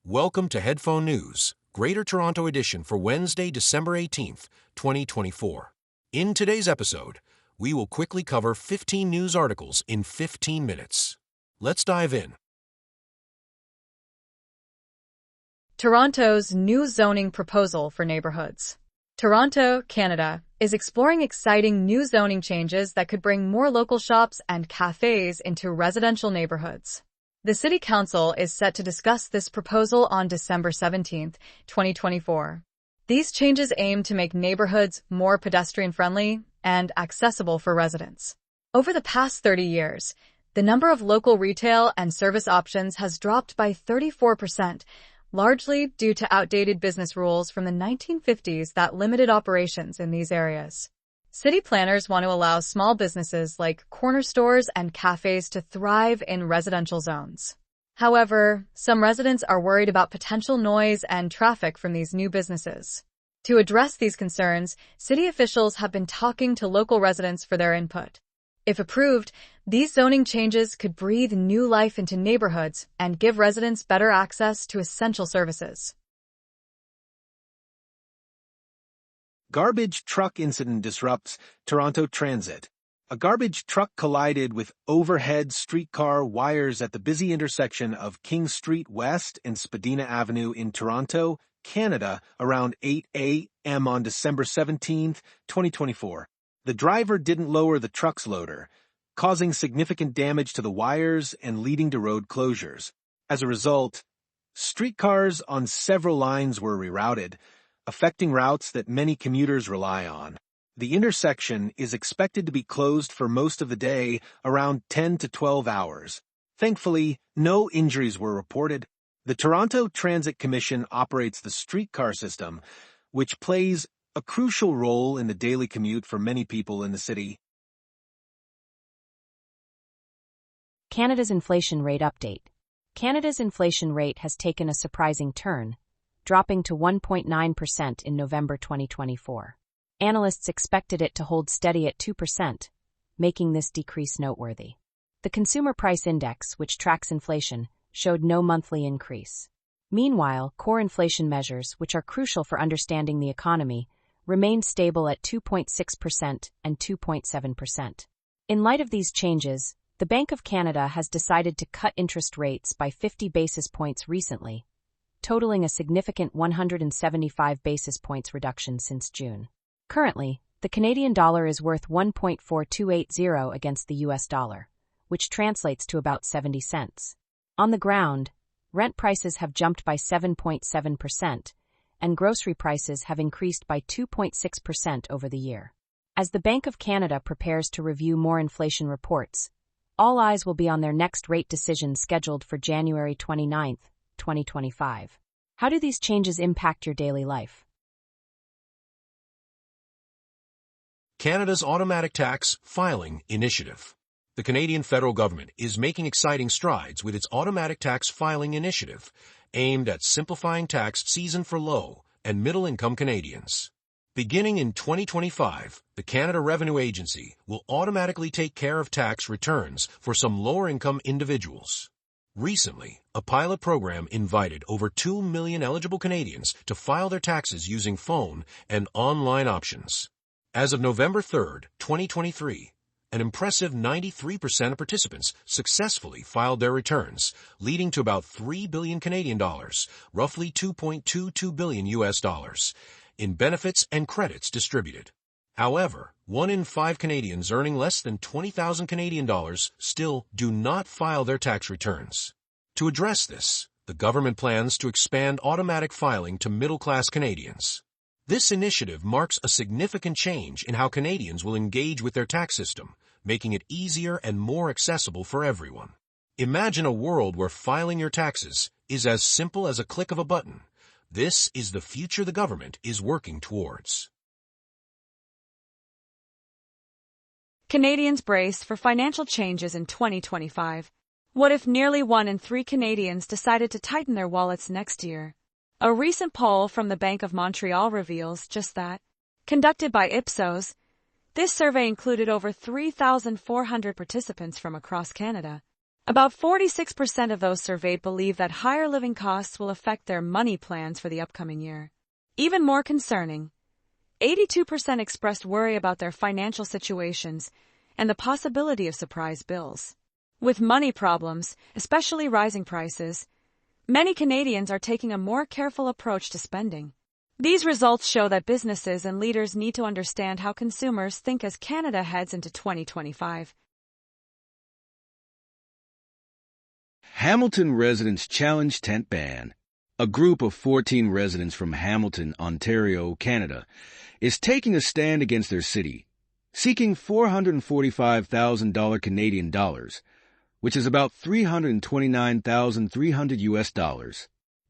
Welcome to Headphone News, Greater Toronto edition for Wednesday, December 18th, 2024. In today's episode, we will quickly cover 15 news articles in 15 minutes. Let's dive in. Toronto's new zoning proposal for neighborhoods. Toronto, Canada, is exploring exciting new zoning changes that could bring more local shops and cafes into residential neighborhoods. The City Council is set to discuss this proposal on December 17, 2024. These changes aim to make neighborhoods more pedestrian-friendly and accessible for residents. Over the past 30 years, the number of local retail and service options has dropped by 34%, largely due to outdated business rules from the 1950s that limited operations in these areas. City planners want to allow small businesses like corner stores and cafes to thrive in residential zones. However, some residents are worried about potential noise and traffic from these new businesses. To address these concerns, city officials have been talking to local residents for their input. If approved, these zoning changes could breathe new life into neighborhoods and give residents better access to essential services. Garbage truck incident disrupts Toronto transit. A garbage truck collided with overhead streetcar wires at the busy intersection of King Street West and Spadina Avenue in Toronto, Canada, around 8 a.m. on December 17, 2024. The driver didn't lower the truck's loader, causing significant damage to the wires and leading to road closures. As a result, streetcars on several lines were rerouted, affecting routes that many commuters rely on. The intersection is expected to be closed for most of the day, around 10 to 12 hours. Thankfully, no injuries were reported. The Toronto Transit Commission operates the streetcar system, which plays a crucial role in the daily commute for many people in the city. Canada's inflation rate update. Canada's inflation rate has taken a surprising turn, dropping to 1.9% in November 2024. Analysts expected it to hold steady at 2%, making this decrease noteworthy. The Consumer Price Index, which tracks inflation, showed no monthly increase. Meanwhile, core inflation measures, which are crucial for understanding the economy, remained stable at 2.6% and 2.7%. In light of these changes, the Bank of Canada has decided to cut interest rates by 50 basis points recently, totaling a significant 175 basis points reduction since June. Currently, the Canadian dollar is worth 1.4280 against the US dollar, which translates to about 70 cents. On the ground, rent prices have jumped by 7.7%, and grocery prices have increased by 2.6% over the year. As the Bank of Canada prepares to review more inflation reports, all eyes will be on their next rate decision scheduled for January 29, 2025. How do these changes impact your daily life? Canada's Automatic Tax Filing Initiative. The Canadian federal government is making exciting strides with its Automatic Tax Filing Initiative, aimed at simplifying tax season for low and middle-income Canadians. Beginning in 2025, the Canada Revenue Agency will automatically take care of tax returns for some lower-income individuals. Recently, a pilot program invited over 2 million eligible Canadians to file their taxes using phone and online options. As of November 3, 2023, an impressive 93% of participants successfully filed their returns, leading to about 3 billion Canadian dollars, roughly 2.22 billion US dollars, in benefits and credits distributed. However, 1 in 5 Canadians earning less than 20,000 Canadian dollars still do not file their tax returns. To address this, the government plans to expand automatic filing to middle-class Canadians. This initiative marks a significant change in how Canadians will engage with their tax system, making it easier and more accessible for everyone. Imagine a world where filing your taxes is as simple as a click of a button. This is the future the government is working towards. Canadians brace for financial changes in 2025. What if nearly 1 in 3 Canadians decided to tighten their wallets next year? A recent poll from the Bank of Montreal reveals just that. Conducted by Ipsos, this survey included over 3,400 participants from across Canada. About 46% of those surveyed believe that higher living costs will affect their money plans for the upcoming year. Even more concerning, 82% expressed worry about their financial situations and the possibility of surprise bills. With money problems, especially rising prices, many Canadians are taking a more careful approach to spending. These results show that businesses and leaders need to understand how consumers think as Canada heads into 2025. Hamilton residents challenge tent ban. A group of 14 residents from Hamilton, Ontario, Canada, is taking a stand against their city, seeking $445,000 Canadian dollars, which is about $329,300 US.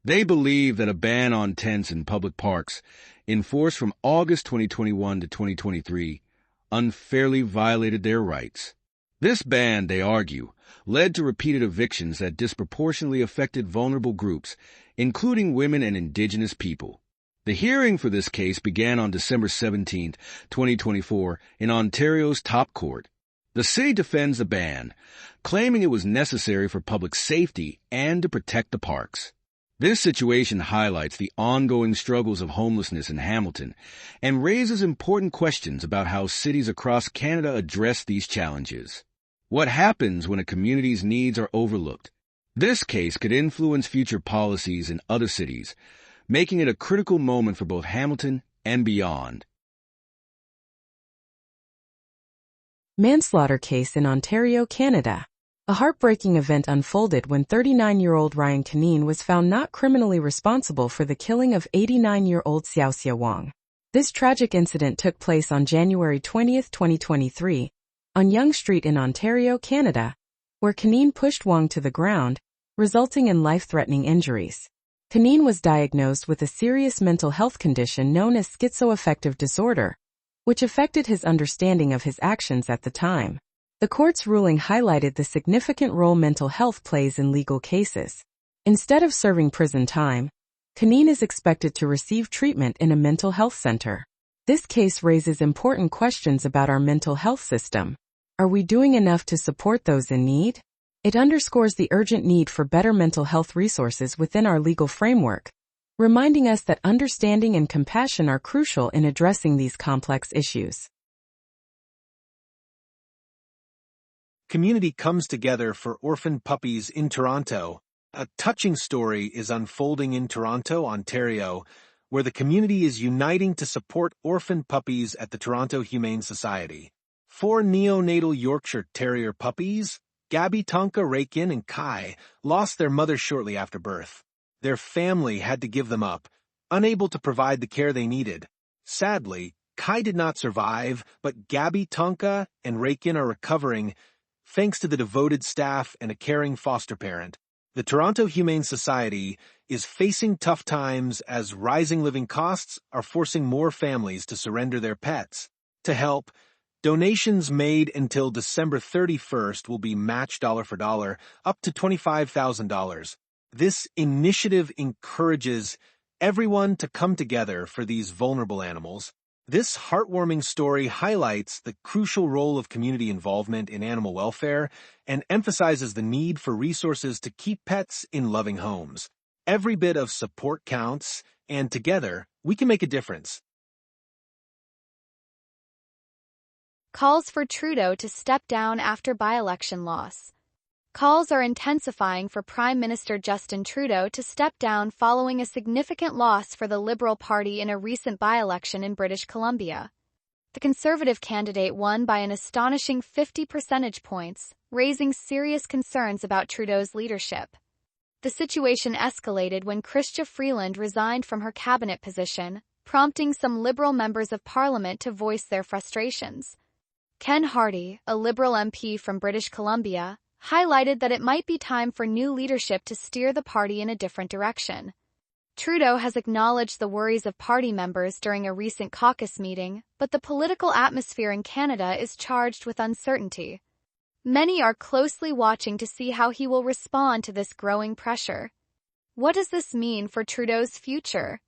They believe that a ban on tents in public parks, enforced from August 2021 to 2023, unfairly violated their rights. This ban, they argue, led to repeated evictions that disproportionately affected vulnerable groups, including women and Indigenous people. The hearing for this case began on December 17, 2024, in Ontario's top court. The city defends the ban, claiming it was necessary for public safety and to protect the parks. This situation highlights the ongoing struggles of homelessness in Hamilton and raises important questions about how cities across Canada address these challenges. What happens when a community's needs are overlooked? This case could influence future policies in other cities, making it a critical moment for both Hamilton and beyond. Manslaughter case in Ontario, Canada. A heartbreaking event unfolded when 39-year-old Ryan Canine was found not criminally responsible for the killing of 89-year-old Xiaoxia Wang. This tragic incident took place on January 20, 2023, on Yonge Street in Ontario, Canada, where Canine pushed Wang to the ground, resulting in life-threatening injuries. Canine was diagnosed with a serious mental health condition known as schizoaffective disorder, which affected his understanding of his actions at the time. The court's ruling highlighted the significant role mental health plays in legal cases. Instead of serving prison time, Canine is expected to receive treatment in a mental health center. This case raises important questions about our mental health system. Are we doing enough to support those in need? It underscores the urgent need for better mental health resources within our legal framework, reminding us that understanding and compassion are crucial in addressing these complex issues. Community comes together for orphaned puppies in Toronto. A touching story is unfolding in Toronto, Ontario, where the community is uniting to support orphaned puppies at the Toronto Humane Society. 4 neonatal Yorkshire Terrier puppies, Gabby, Tonka, Raikin, and Kai, lost their mother shortly after birth. Their family had to give them up, unable to provide the care they needed. Sadly, Kai did not survive, but Gabby, Tonka, and Raikin are recovering, thanks to the devoted staff and a caring foster parent. The Toronto Humane Society is facing tough times as rising living costs are forcing more families to surrender their pets. To help, donations made until December 31st will be matched dollar for dollar, up to $25,000. This initiative encourages everyone to come together for these vulnerable animals. This heartwarming story highlights the crucial role of community involvement in animal welfare and emphasizes the need for resources to keep pets in loving homes. Every bit of support counts, and together, we can make a difference. Calls for Trudeau to step down after by-election loss. Calls are intensifying for Prime Minister Justin Trudeau to step down following a significant loss for the Liberal Party in a recent by-election in British Columbia. The Conservative candidate won by an astonishing 50 percentage points, raising serious concerns about Trudeau's leadership. The situation escalated when Chrystia Freeland resigned from her cabinet position, prompting some Liberal members of Parliament to voice their frustrations. Ken Hardy, a Liberal MP from British Columbia, highlighted that it might be time for new leadership to steer the party in a different direction. Trudeau has acknowledged the worries of party members during a recent caucus meeting, but the political atmosphere in Canada is charged with uncertainty. Many are closely watching to see how he will respond to this growing pressure. What does this mean for Trudeau's future?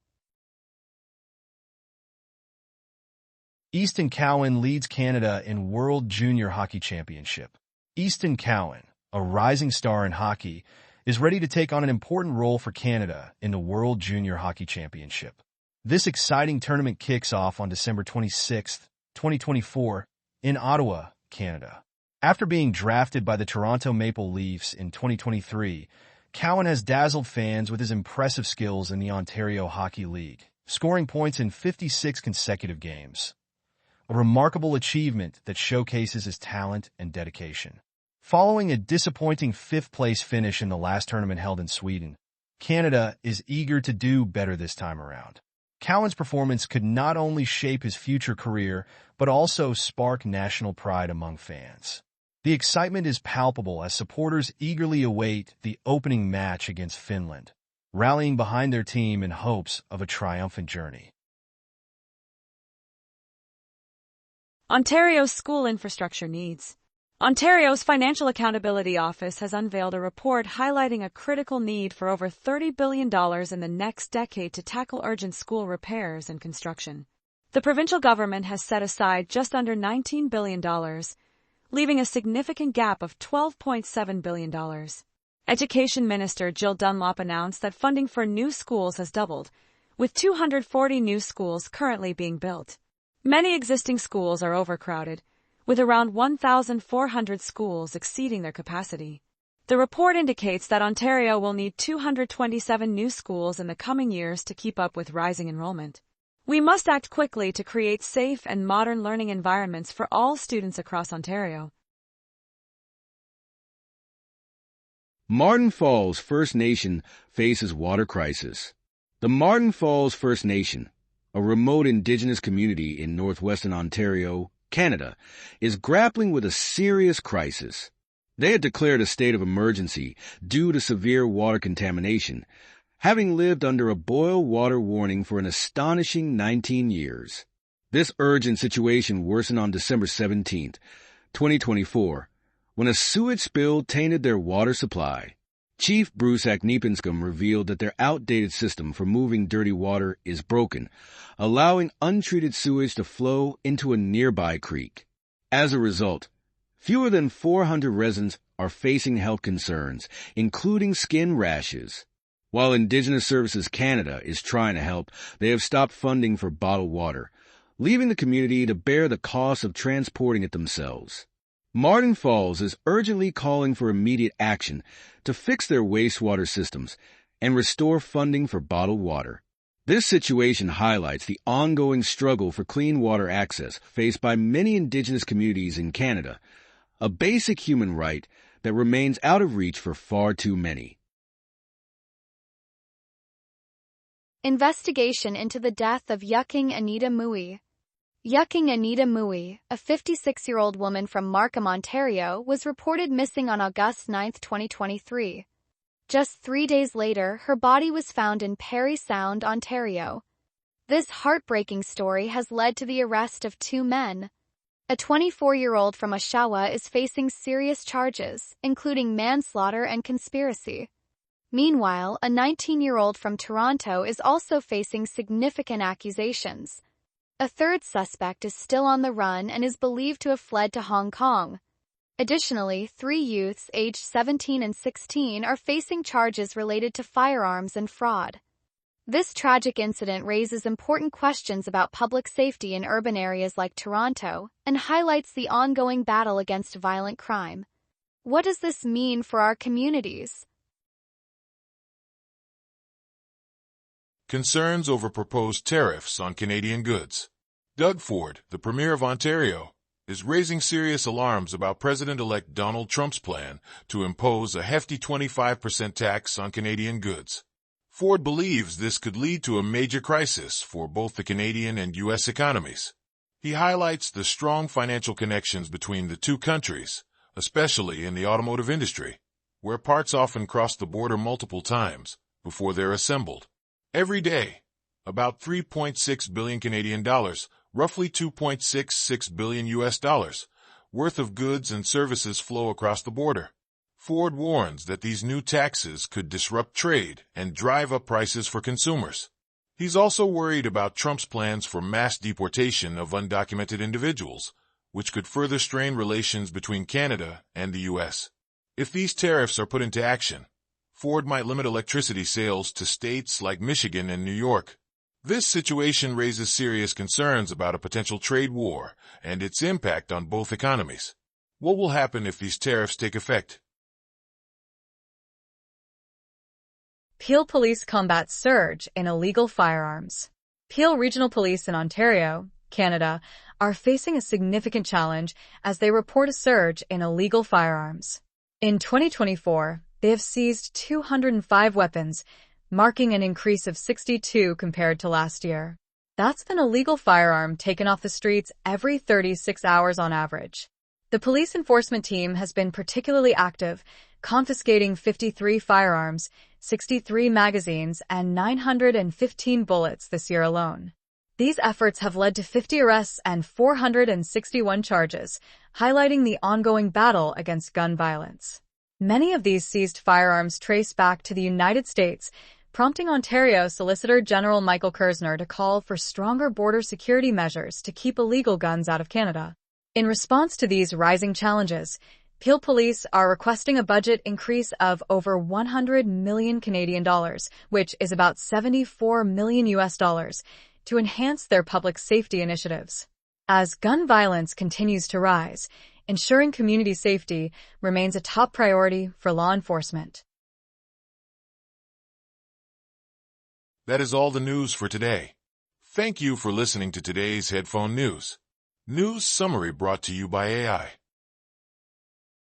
Easton Cowan leads Canada in World Junior Hockey Championship. Easton Cowan, a rising star in hockey, is ready to take on an important role for Canada in the World Junior Hockey Championship. This exciting tournament kicks off on December 26, 2024, in Ottawa, Canada. After being drafted by the Toronto Maple Leafs in 2023, Cowan has dazzled fans with his impressive skills in the Ontario Hockey League, scoring points in 56 consecutive games. A remarkable achievement that showcases his talent and dedication. Following a disappointing fifth-place finish in the last tournament held in Sweden, Canada is eager to do better this time around. Cowan's performance could not only shape his future career, but also spark national pride among fans. The excitement is palpable as supporters eagerly await the opening match against Finland, rallying behind their team in hopes of a triumphant journey. Ontario's school infrastructure needs. Ontario's Financial Accountability Office has unveiled a report highlighting a critical need for over $30 billion in the next decade to tackle urgent school repairs and construction. The provincial government has set aside just under $19 billion, leaving a significant gap of $12.7 billion. Education Minister Jill Dunlop announced that funding for new schools has doubled, with 240 new schools currently being built. Many existing schools are overcrowded, with around 1,400 schools exceeding their capacity. The report indicates that Ontario will need 227 new schools in the coming years to keep up with rising enrollment. We must act quickly to create safe and modern learning environments for all students across Ontario. Marten Falls First Nation faces water crisis. The Marten Falls First Nation, a remote Indigenous community in northwestern Ontario, Canada, is grappling with a serious crisis. They had declared a state of emergency due to severe water contamination, having lived under a boil water warning for an astonishing 19 years. This urgent situation worsened on December 17, 2024, when a sewage spill tainted their water supply. Chief Bruce Akneepenscombe revealed that their outdated system for moving dirty water is broken, allowing untreated sewage to flow into a nearby creek. As a result, fewer than 400 residents are facing health concerns, including skin rashes. While Indigenous Services Canada is trying to help, they have stopped funding for bottled water, leaving the community to bear the cost of transporting it themselves. Marten Falls is urgently calling for immediate action to fix their wastewater systems and restore funding for bottled water. This situation highlights the ongoing struggle for clean water access faced by many Indigenous communities in Canada, a basic human right that remains out of reach for far too many. Investigation into the death of Yuk-Ying Anita Mui. Yuk-Ying Anita Mui, a 56-year-old woman from Markham, Ontario, was reported missing on August 9, 2023. Just 3 days later, her body was found in Parry Sound, Ontario. This heartbreaking story has led to the arrest of 2 men. A 24-year-old from Oshawa is facing serious charges, including manslaughter and conspiracy. Meanwhile, a 19-year-old from Toronto is also facing significant accusations. A third suspect is still on the run and is believed to have fled to Hong Kong. Additionally, 3 youths aged 17 and 16 are facing charges related to firearms and fraud. This tragic incident raises important questions about public safety in urban areas like Toronto and highlights the ongoing battle against violent crime. What does this mean for our communities? Concerns over proposed tariffs on Canadian goods. Doug Ford, the Premier of Ontario, is raising serious alarms about President-elect Donald Trump's plan to impose a hefty 25% tax on Canadian goods. Ford believes this could lead to a major crisis for both the Canadian and U.S. economies. He highlights the strong financial connections between the two countries, especially in the automotive industry, where parts often cross the border multiple times before they're assembled. Every day, about 3.6 billion Canadian dollars, roughly 2.66 billion US dollars, worth of goods and services flow across the border. Ford warns that these new taxes could disrupt trade and drive up prices for consumers. He's also worried about Trump's plans for mass deportation of undocumented individuals, which could further strain relations between Canada and the U.S. If these tariffs are put into action, Ford might limit electricity sales to states like Michigan and New York. This situation raises serious concerns about a potential trade war and its impact on both economies. What will happen if these tariffs take effect? Peel Police combat surge in illegal firearms. Peel Regional Police in Ontario, Canada, are facing a significant challenge as they report a surge in illegal firearms. In 2024, they have seized 205 weapons, marking an increase of 62 compared to last year. That's an illegal firearm taken off the streets every 36 hours on average. The police enforcement team has been particularly active, confiscating 53 firearms, 63 magazines, and 915 bullets this year alone. These efforts have led to 50 arrests and 461 charges, highlighting the ongoing battle against gun violence. Many of these seized firearms trace back to the United States, prompting Ontario Solicitor General Michael Kersner to call for stronger border security measures to keep illegal guns out of Canada. In response to these rising challenges, Peel Police are requesting a budget increase of over 100 million Canadian dollars, which is about 74 million US dollars, to enhance their public safety initiatives. As gun violence continues to rise, ensuring community safety remains a top priority for law enforcement. That is all the news for today. Thank you for listening to today's Headphone News. News summary brought to you by AI.